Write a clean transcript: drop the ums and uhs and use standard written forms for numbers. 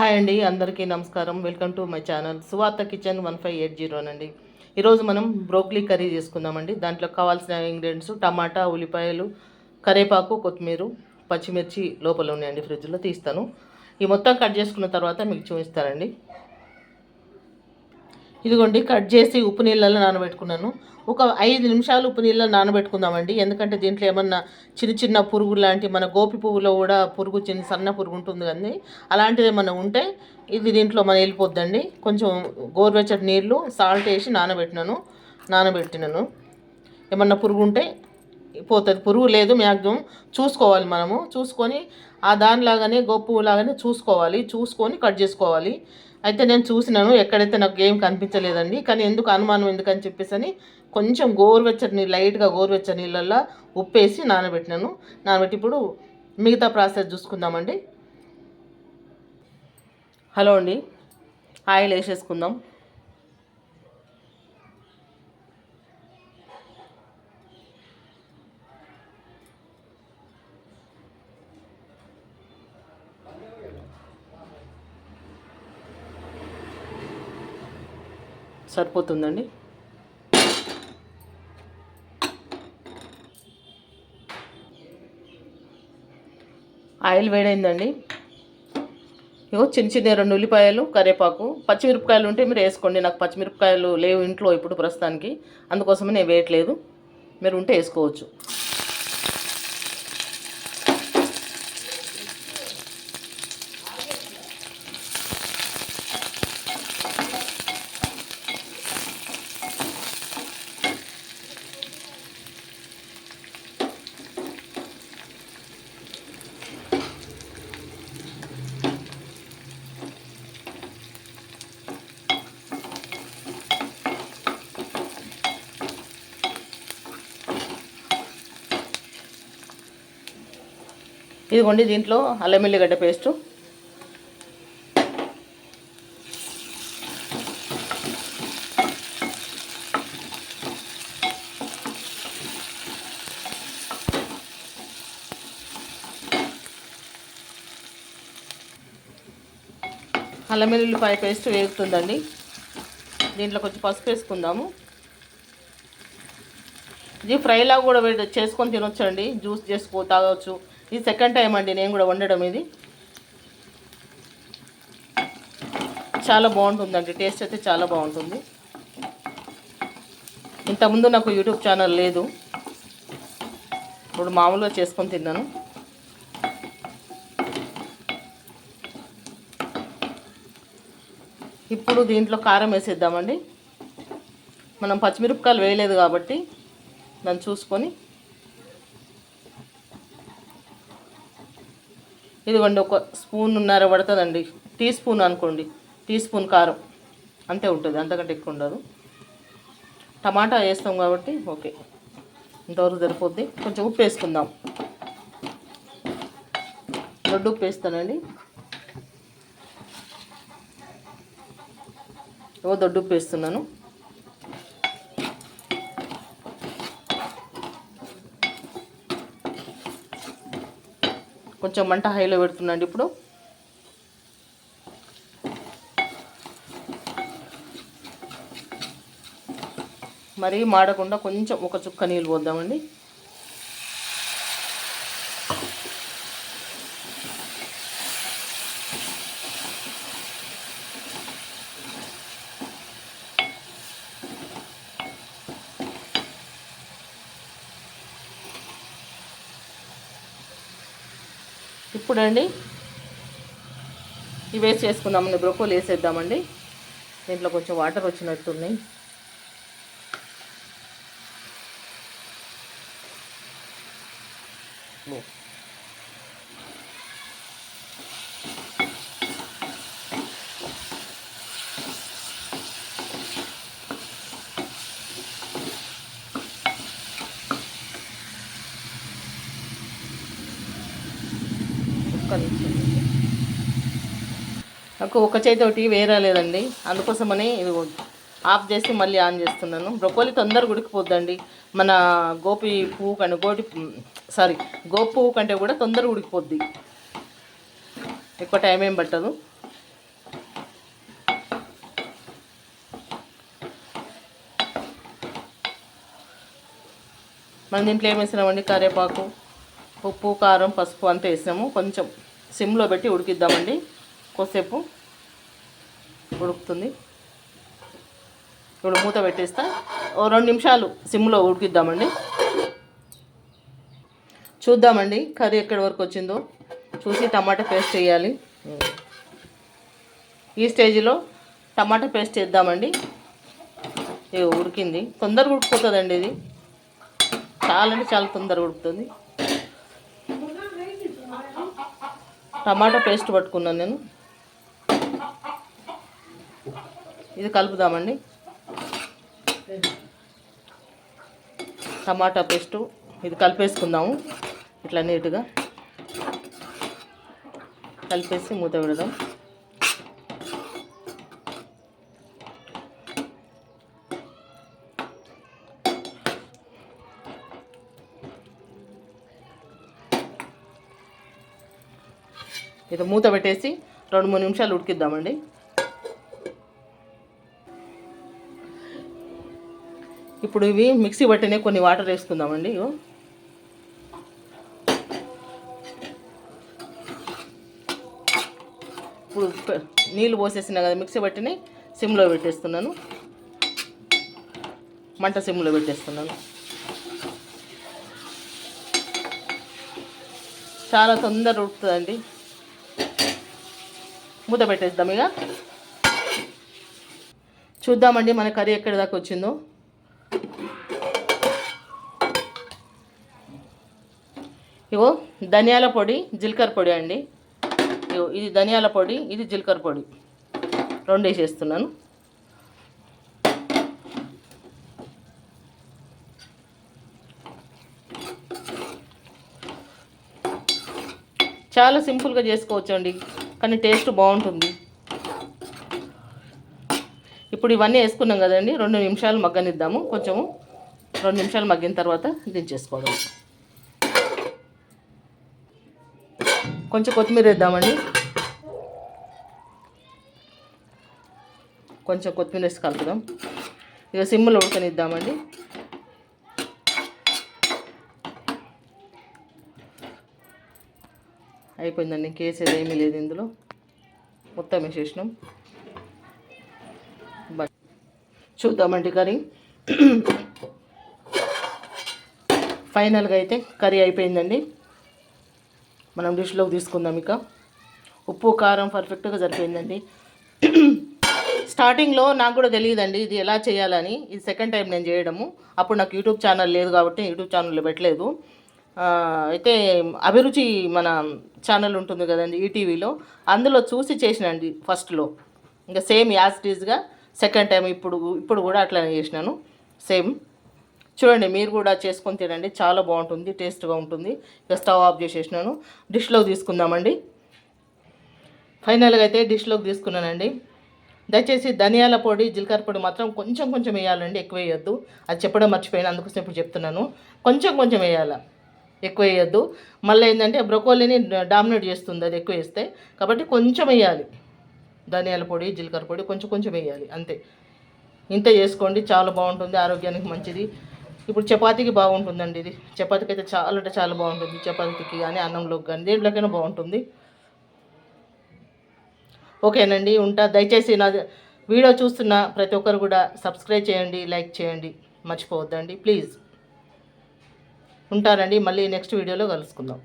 Hi అండి, అందరికీ నమస్కారం. వెల్కమ్ టు మై ఛానల్ సువార్త కిచెన్ 1580 అండి. ఈరోజు మనం బ్రోక్లీ కర్రీ చేసుకుందామండి. దాంట్లో కావాల్సిన ఇంగ్రీడియంట్స్ టమాటా, ఉల్లిపాయలు, కరివేపాకు, కొత్తిమీర, పచ్చిమిర్చి లోపల ఉన్నాయండి. ఫ్రిడ్జ్లో తీస్తాను. ఈ మొత్తం కట్ చేసుకున్న తర్వాత మీకు చూపిస్తానండి. ఇదిగోండి, కట్ చేసి ఉప్పు నీళ్ళలో నానబెట్టుకున్నాను. ఒక 5 నిమిషాలు ఉప్పు నీళ్ళలో నానబెట్టుకుందామండి. ఎందుకంటే దీంట్లో ఏమన్నా చిన్న చిన్న పురుగు లాంటి, మన గోపి పువ్వులో కూడా పురుగు, చిన్న సన్న పురుగు ఉంటుంది కానీ అలాంటిది ఏమన్నా ఉంటే ఇది దీంట్లో మన వెళ్ళిపోద్దండి. కొంచెం గోరువెచ్చటి నీళ్ళు, సాల్ట్ వేసి నానబెట్టినాను. ఏమన్నా పురుగు ఉంటే పోతుంది. పురుగు లేదు మ్యాక్సిమం చూసుకోవాలి. మనము చూసుకొని ఆ దానిలాగానే గోపువ్వు లాగానే చూసుకొని కట్ చేసుకోవాలి. అయితే నేను చూసినాను, ఎక్కడైతే నాకు ఏం కనిపించలేదండి. కానీ అనుమానం ఎందుకని చెప్పేసి కొంచెం లైట్గా గోరువెచ్చని నీళ్ళల్లో ఉప్పేసి నానబెట్టి ఇప్పుడు మిగతా ప్రాసెస్ చూసుకుందామండి. హలో అండి, ఆయిల్ వేసేసుకుందాం. సరిపోతుందండి. ఆయిల్ వేడైందండి. ఇగో చిన్న 2 ఉల్లిపాయలు, కరివేపాకు, పచ్చిమిరపకాయలు ఉంటే మీరు వేసుకోండి. నాకు పచ్చిమిరపకాయలు లేవు ఇంట్లో ఇప్పుడు ప్రస్తుతానికి, అందుకోసమే నేను వేయట్లేదు. మీరు ఉంటే వేసుకోవచ్చు. ఇదిగోండి, దీంట్లో అల్లం ఎల్లిగడ్డ పేస్టు, అల్లం వెల్లుల్లిపాయ పేస్ట్ వేగుతుందండి. దీంట్లో కొంచెం పసుపు వేసుకుందాము. ఇది ఫ్రైలా కూడా చేసుకొని తినొచ్చండి. జ్యూస్ తాగవచ్చు. ఇది సెకండ్ టైం అండి నేను కూడా వండడం. ఇది చాలా బాగుంటుందండి. టేస్ట్ అయితే చాలా బాగుంటుంది. ఇంతకుముందు నాకు యూట్యూబ్ ఛానల్ లేదు, ఇప్పుడు మామూలుగా చేసుకొని తిన్నాను. ఇప్పుడు దీంట్లో కారం వేసేద్దామండి. మనం పచ్చిమిరపకాయలు వేయలేదు కాబట్టి దాన్ని చూసుకొని, ఇదిగోండి 1 స్పూన్నర పడుతుందండి. టీ స్పూన్ అనుకోండి, టీ స్పూన్ కారం అంతే ఉంటుంది, అంతకంటే ఎక్కువ ఉండదు. టమాటా వేస్తాం కాబట్టి ఓకే, ఇంతవరకు సరిపోద్ది. కొంచెం ఉప్పు వేసుకుందాం. దొడ్డు ఉప్పు వేస్తానండి. దొడ్డు ఉప్పు వేస్తున్నాను. కొంచెం మంట హైలో పెడుతున్నాండి. ఇప్పుడు మరీ మాడకుండా కొంచెం ఒక చుక్క నీళ్ళు పోద్దామండి. ఇప్పుడండి ఇవి వేసి చేసుకుందామండి. బ్రోకోలీ వేసేద్దామండి. దీంట్లో కొంచెం వాటర్ వచ్చినట్టున్నాయి. నాకు ఒక చేతోటి వేరలేదండి, అందుకోసమని ఇది ఆఫ్ చేసి మళ్ళీ ఆన్ చేస్తున్నాను. బ్రొకోలీ తొందరగా ఉడికిపోద్దండి. మన గోపి పువ్వు కంటే గోపు పువ్వు కంటే కూడా తొందరగా ఉడికిపోద్ది, ఎక్కువ టైం ఏం పట్టదు. మనం దీంట్లో ఏం వేసినామండి, కరివేపాకు, ఉప్పు, కారం, పసుపు అంతా వేసినాము. కొంచెం సిమ్లో పెట్టి ఉడికిద్దామండి. కొద్దిసేపు ఉడుకుతుంది. ఇప్పుడు మూత పెట్టేస్తా, ఓ 2 నిమిషాలు సిమ్లో ఉడికిద్దామండి. చూద్దామండి కర్రీ ఎక్కడి వరకు వచ్చిందో చూసి టమాటా పేస్ట్ వేయాలి. ఈ స్టేజ్లో టమాటా పేస్ట్ వేద్దామండి. ఇది ఉడికింది, తొందరగా ఉడికిపోతుందండి. ఇది చాలా అంటే చాలా తొందరగా ఉడుకుతుంది. టమాటా పేస్ట్ పట్టుకున్నాను నేను. ఇది కలుపుదామండి. టమాటా పేస్టు ఇది కలిపేసుకుందాము. ఇట్లా నీట్గా కలిపేసి మూత పెడదాం. ఇది మూత పెట్టేసి 2-3 నిమిషాలు ఉడికిద్దామండి. ఇప్పుడు ఇవి మిక్సీ పట్టినే కొన్ని వాటర్ వేసుకుందామండి. ఇప్పుడు నీళ్ళు పోసేసినా కదా మిక్సీ పట్టిని సిమ్లో పెట్టేస్తున్నాను. మంట సిమ్లో పెట్టేస్తున్నాను. చాలా తొందరగా ఉడుకుతుందండి. మూత పెట్టేద్దాం. ఇక చూద్దామండి మన కర్రీ ఎక్కడి దాకా వచ్చిందో. ఇగో ధనియాల పొడి, జీలకర్ర పొడి అండి. ఇగో ఇది ధనియాల పొడి, ఇది జీలకర్ర పొడి 2 వేసేస్తున్నాను. చాలా సింపుల్గా చేసుకోవచ్చు అండి, కానీ టేస్ట్ బాగుంటుంది. ఇప్పుడు ఇవన్నీ వేసుకున్నాం కదండి, 2 నిమిషాలు మగ్గనిద్దాము. కొంచెము 2 నిమిషాలు మగ్గిన తర్వాత దించేసుకోవడం. కొంచెం కొత్తిమీర వేద్దామండి. కొంచెం కొత్తిమీర వేసి కలుపుదాం. ఇక సిమ్లో ఉడకనిద్దామండి. అయిపోయిందండి, ఇంకేసేది ఏమీ లేదు ఇందులో. మొత్తం వేసేసినాం. చూద్దామండి కర్రీ. ఫైనల్గా అయితే కర్రీ అయిపోయిందండి. మనం డిష్లోకి తీసుకుందాం. ఇక ఉప్పు కారం పర్ఫెక్ట్గా సరిపోయిందండి. స్టార్టింగ్లో నాకు కూడా తెలియదండి ఇది ఎలా చేయాలని. ఇది సెకండ్ టైం నేను చేయడము. అప్పుడు నాకు యూట్యూబ్ ఛానల్ లేదు కాబట్టి యూట్యూబ్ ఛానల్లో పెట్టలేదు. అయితే అభిరుచి మన ఛానల్ ఉంటుంది కదండి ఈటీవీలో, అందులో చూసి చేసినండి ఫస్ట్లో. ఇంకా సేమ్ యాజ్ టీజ్గా సెకండ్ టైం ఇప్పుడు కూడా అట్లానే చేసినాను సేమ్. చూడండి మీరు కూడా చేసుకొని తినండి, చాలా బాగుంటుంది, టేస్ట్గా ఉంటుంది. ఇక స్టవ్ ఆఫ్ చేసేసినాను. డిష్లోకి తీసుకుందామండి. ఫైనల్గా అయితే డిష్లోకి తీసుకున్నానండి. దయచేసి ధనియాల పొడి, జీలకర్ర పొడి మాత్రం కొంచెం కొంచెం వేయాలండి, ఎక్కువ వేయొద్దు. అది చెప్పడం మర్చిపోయాను, అందుకోసం ఇప్పుడు చెప్తున్నాను. కొంచెం కొంచెం వేయాలి, ఎక్కువ వేయొద్దు. మళ్ళీ ఏంటంటే బ్రొకోలీని డామినేట్ చేస్తుంది అది ఎక్కువ వేస్తే. కాబట్టి కొంచెం వేయాలి, ధనియాల పొడి, జీలకర్ర పొడి కొంచెం కొంచెం వేయాలి, అంతే. ఇంత చేసుకోండి, చాలా బాగుంటుంది, ఆరోగ్యానికి మంచిది. ఇప్పుడు చపాతీకి బాగుంటుందండి ఇది. చపాతీకి అయితే చాలా అంటే చాలా బాగుంటుంది. చపాతీకి కానీ అన్నంలోకి కానీ దేంట్లోకైనా బాగుంటుంది. ఓకేనండి, ఉంటా. దయచేసి నా వీడియో చూస్తున్న ప్రతి ఒక్కరు కూడా సబ్స్క్రైబ్ చేయండి, లైక్ చేయండి, మర్చిపోవద్దండి ప్లీజ్. ఉంటారండి, మళ్ళీ నెక్స్ట్ వీడియోలో కలుసుకుందాం.